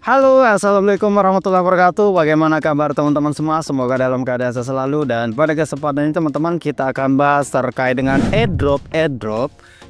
Halo, assalamualaikum warahmatullahi wabarakatuh. Bagaimana kabar teman-teman semua? Semoga dalam keadaan sehat selalu. Dan pada kesempatan ini teman-teman, kita akan bahas terkait dengan airdrop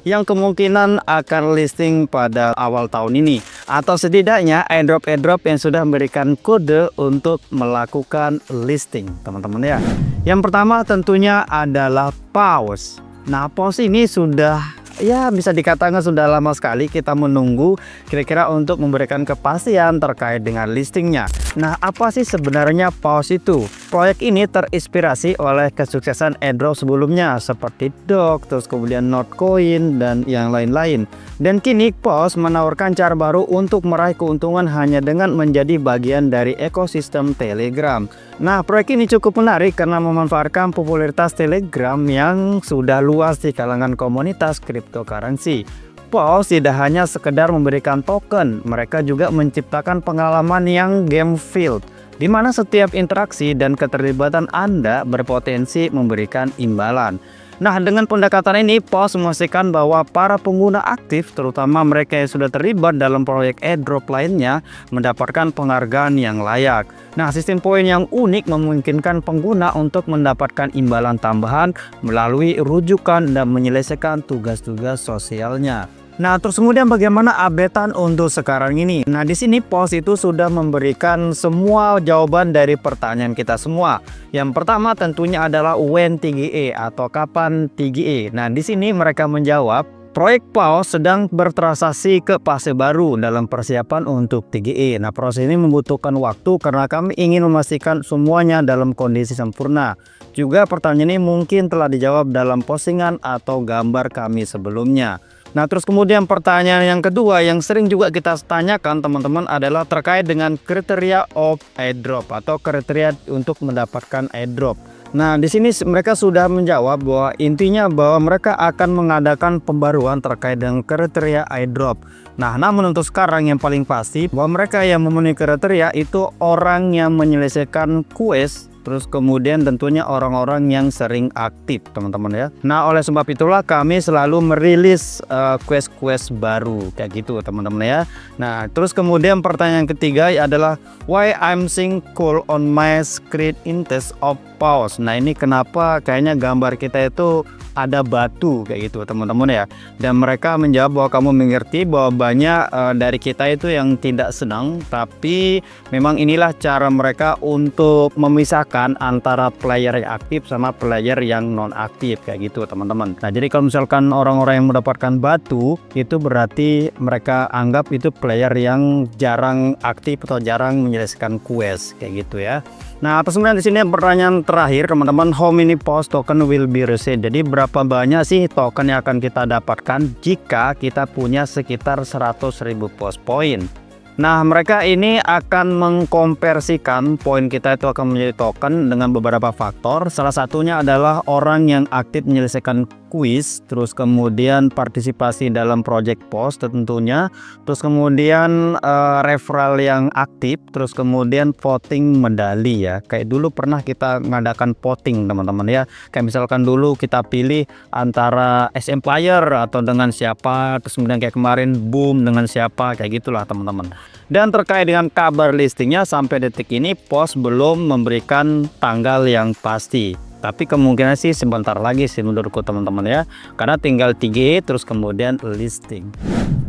yang kemungkinan akan listing pada awal tahun ini, atau setidaknya airdrop yang sudah memberikan kode untuk melakukan listing, teman-teman ya. Yang pertama tentunya adalah Pause. Nah, Pause ini sudah, ya bisa dikatakan sudah lama sekali kita menunggu kira-kira untuk memberikan kepastian terkait dengan listingnya. Nah, apa sih sebenarnya Pause itu? Proyek ini terinspirasi oleh kesuksesan airdrop sebelumnya seperti Dog, terus kemudian Notcoin dan yang lain-lain. Dan kini Pause menawarkan cara baru untuk meraih keuntungan hanya dengan menjadi bagian dari ekosistem Telegram. Nah, proyek ini cukup menarik karena memanfaatkan popularitas Telegram yang sudah luas di kalangan komunitas cryptocurrency. Pause tidak hanya sekedar memberikan token, mereka juga menciptakan pengalaman yang game field, di mana setiap interaksi dan keterlibatan Anda berpotensi memberikan imbalan. Nah, dengan pendekatan ini, Pause memastikan bahwa para pengguna aktif, terutama mereka yang sudah terlibat dalam proyek airdrop lainnya, mendapatkan penghargaan yang layak. Nah, sistem poin yang unik memungkinkan pengguna untuk mendapatkan imbalan tambahan melalui rujukan dan menyelesaikan tugas-tugas sosialnya. Nah, terus kemudian bagaimana updatean untuk sekarang ini? Nah, di sini Pause itu sudah memberikan semua jawaban dari pertanyaan kita semua. Yang pertama tentunya adalah when TGE atau kapan TGE. Nah, di sini mereka menjawab proyek Pause sedang bertransaksi ke fase baru dalam persiapan untuk TGE. Nah, proses ini membutuhkan waktu karena kami ingin memastikan semuanya dalam kondisi sempurna. Juga pertanyaan ini mungkin telah dijawab dalam postingan atau gambar kami sebelumnya. Nah, terus kemudian pertanyaan yang kedua yang sering juga kita tanyakan teman-teman adalah terkait dengan kriteria of airdrop atau kriteria untuk mendapatkan airdrop. Nah, di sini mereka sudah menjawab bahwa intinya bahwa mereka akan mengadakan pembaruan terkait dengan kriteria airdrop. Nah, namun untuk sekarang yang paling pasti bahwa mereka yang memenuhi kriteria itu orang yang menyelesaikan quest, terus kemudian tentunya orang-orang yang sering aktif, teman-teman ya. Nah, oleh sebab itulah kami selalu merilis quest-quest baru kayak gitu, teman-teman ya. Nah, terus kemudian pertanyaan ketiga adalah why I'm seeing cool on my screen in test of Pause. Nah, ini kenapa kayaknya gambar kita itu ada batu kayak gitu, teman-teman ya. Dan mereka menjawab bahwa kamu mengerti bahwa banyak dari kita itu yang tidak senang, tapi memang inilah cara mereka untuk memisahkan antara player yang aktif sama player yang non aktif kayak gitu, teman-teman. Nah, jadi kalau misalkan orang-orang yang mendapatkan batu itu berarti mereka anggap itu player yang jarang aktif atau jarang menyelesaikan quest kayak gitu ya. Nah, terus kemudian di sini pertanyaan terakhir teman-teman, how many Pause token will be received? Jadi berapa banyak sih token yang akan kita dapatkan jika kita punya sekitar 100.000 Pause point? Nah, mereka ini akan mengkonversikan poin kita itu akan menjadi token dengan beberapa faktor. Salah satunya adalah orang yang aktif menyelesaikan kuis, terus kemudian partisipasi dalam project Pause tentunya, terus kemudian referral yang aktif, terus kemudian voting medali ya. Kayak dulu pernah kita ngadakan voting teman-teman ya. Kayak misalkan dulu kita pilih antara SM Player atau dengan siapa, terus kemudian kayak kemarin Boom dengan siapa, kayak gitulah teman-teman. Dan terkait dengan kabar listingnya sampai detik ini Pause belum memberikan tanggal yang pasti. Tapi kemungkinan sih sebentar lagi sih menurutku teman-teman ya. Karena tinggal 3 terus kemudian listing.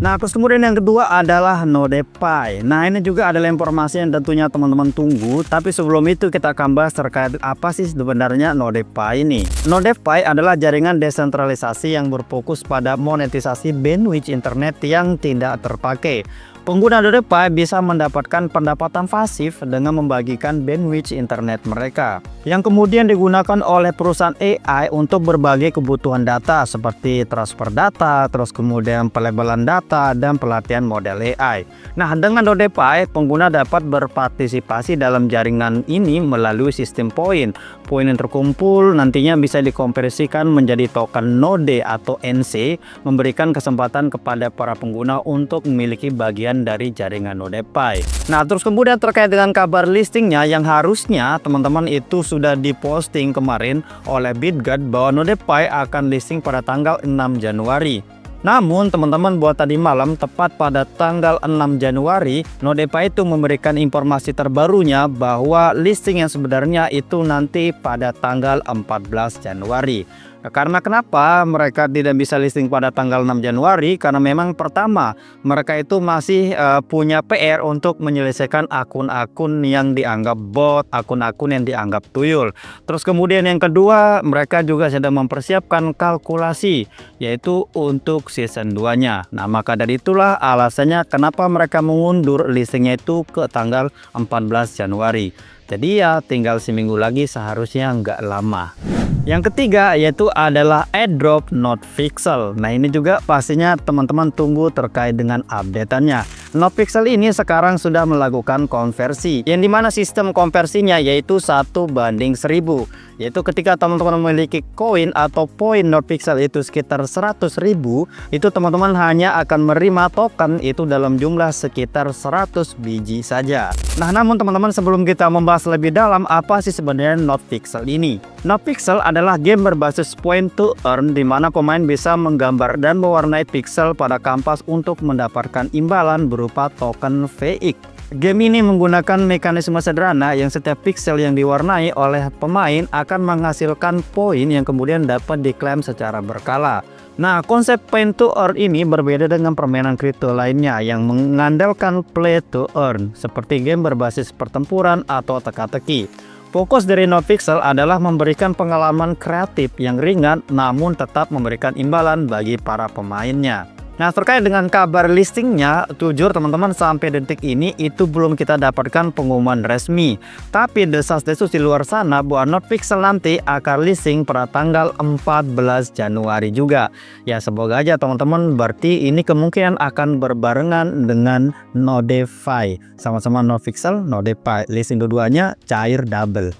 Nah, terus kemudian yang kedua adalah NodeFi. Nah, ini juga adalah informasi yang tentunya teman-teman tunggu. Tapi sebelum itu kita akan bahas terkait apa sih sebenarnya NodeFi ini. NodeFi adalah jaringan desentralisasi yang berfokus pada monetisasi bandwidth internet yang tidak terpakai. Pengguna NodeFi bisa mendapatkan pendapatan pasif dengan membagikan bandwidth internet mereka, yang kemudian digunakan oleh perusahaan AI untuk berbagai kebutuhan data seperti transfer data, terus kemudian pelabelan data, dan pelatihan model AI. Nah, dengan NodeFi, pengguna dapat berpartisipasi dalam jaringan ini melalui sistem poin. Poin yang terkumpul nantinya bisa dikonversikan menjadi token Node atau NC, memberikan kesempatan kepada para pengguna untuk memiliki bagian dari jaringan NodeFi. Nah, terus kemudian terkait dengan kabar listingnya yang harusnya teman-teman itu sudah diposting kemarin oleh BitGet bahwa NodeFi akan listing pada tanggal 6 Januari. Namun teman-teman, buat tadi malam tepat pada tanggal 6 Januari, Nodepay itu memberikan informasi terbarunya bahwa listing yang sebenarnya itu nanti pada tanggal 14 Januari. Karena kenapa mereka tidak bisa listing pada tanggal 6 Januari? Karena memang pertama, mereka itu masih punya PR untuk menyelesaikan akun-akun yang dianggap bot, akun-akun yang dianggap tuyul. Terus kemudian yang kedua, mereka juga sedang mempersiapkan kalkulasi, yaitu untuk season 2-nya. Nah, maka dari itulah alasannya kenapa mereka mengundur listingnya itu ke tanggal 14 Januari. Jadi ya tinggal seminggu lagi, seharusnya nggak lama. Yang ketiga yaitu adalah airdrop NodePixel. Nah, ini juga pastinya teman-teman tunggu terkait dengan updateannya. NodePixel ini sekarang sudah melakukan konversi, yang dimana sistem konversinya yaitu 1:1000. Yaitu ketika teman-teman memiliki koin atau poin NodePixel itu sekitar 100.000, itu teman-teman hanya akan menerima token itu dalam jumlah sekitar 100 biji saja. Nah, namun teman-teman, sebelum kita membahas lebih dalam apa sih sebenarnya NodePixel ini. NodePixel adalah game berbasis point to earn, di mana pemain bisa menggambar dan mewarnai pixel pada kanvas untuk mendapatkan imbalan berupa token VX. Game ini menggunakan mekanisme sederhana yang setiap pixel yang diwarnai oleh pemain akan menghasilkan poin yang kemudian dapat diklaim secara berkala. Nah, konsep point to earn ini berbeda dengan permainan kripto lainnya yang mengandalkan play to earn, seperti game berbasis pertempuran atau teka-teki. Fokus dari NodePixel adalah memberikan pengalaman kreatif yang ringan namun tetap memberikan imbalan bagi para pemainnya. Nah, terkait dengan kabar listingnya, jujur teman-teman, sampai detik ini itu belum kita dapatkan pengumuman resmi. Tapi desas-desus di luar sana bahwa NodePixel nanti akan listing pada tanggal 14 Januari juga. Ya, semoga aja teman-teman, berarti ini kemungkinan akan berbarengan dengan Nodepay. Sama-sama NodePixel, Nodepay. Listing keduanya cair double.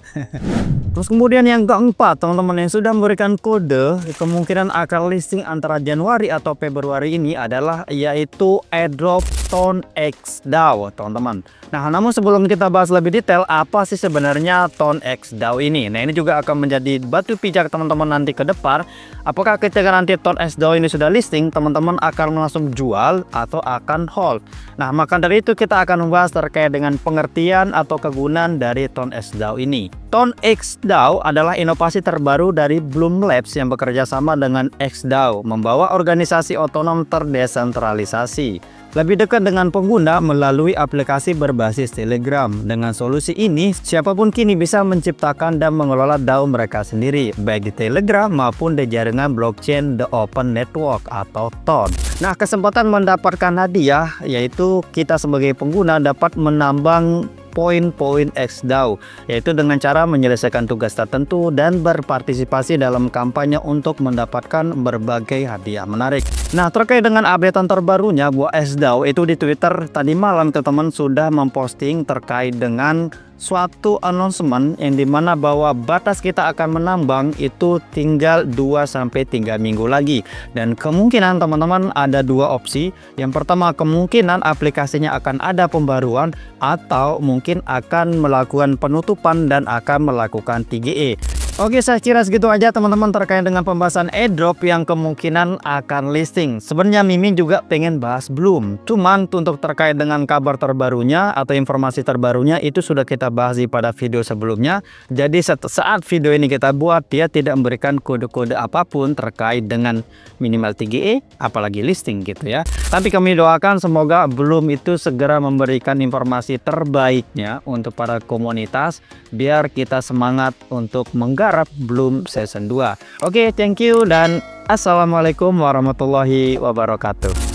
Terus kemudian yang keempat, teman-teman, yang sudah memberikan kode kemungkinan akan listing antara Januari atau Februari ini adalah yaitu airdrop TONEX DAO, teman-teman. Nah, namun sebelum kita bahas lebih detail apa sih sebenarnya TONEX DAO ini. Nah, ini juga akan menjadi batu pijak teman-teman nanti ke depan. Apakah ketika nanti TONEX DAO ini sudah listing, teman-teman akan langsung jual atau akan hold. Nah, maka dari itu kita akan membahas terkait dengan pengertian atau kegunaan dari TONEX DAO ini. TONEX DAO adalah inovasi terbaru dari Bloom Labs yang bekerja sama dengan XDAO, membawa organisasi otonom terdesentralisasi lebih dekat dengan pengguna melalui aplikasi berbasis Telegram. Dengan solusi ini, siapapun kini bisa menciptakan dan mengelola DAO mereka sendiri, baik di Telegram maupun di jaringan blockchain The Open Network atau TON. Nah, kesempatan mendapatkan hadiah yaitu kita sebagai pengguna dapat menambang poin-poin XDAO, yaitu dengan cara menyelesaikan tugas tertentu dan berpartisipasi dalam kampanye untuk mendapatkan berbagai hadiah menarik. Nah, terkait dengan updatean terbarunya buat XDAO itu di Twitter tadi malam teman-teman sudah memposting terkait dengan suatu announcement yang dimana bahwa batas kita akan menambang itu tinggal 2-3 minggu lagi, dan kemungkinan teman-teman ada dua opsi. Yang pertama, kemungkinan aplikasinya akan ada pembaruan atau mungkin akan melakukan penutupan dan akan melakukan TGE. Oke, saya kira segitu aja teman-teman terkait dengan pembahasan airdrop yang kemungkinan akan listing. Sebenarnya Mimin juga pengen bahas Bloom, cuman untuk terkait dengan kabar terbarunya atau informasi terbarunya itu sudah kita bahas pada video sebelumnya. Jadi saat video ini kita buat, dia tidak memberikan kode-kode apapun terkait dengan minimal TGE apalagi listing gitu ya. Tapi kami doakan semoga Bloom itu segera memberikan informasi terbaiknya untuk para komunitas biar kita semangat untuk menggarap Bloom Season 2. Oke, thank you dan assalamualaikum warahmatullahi wabarakatuh.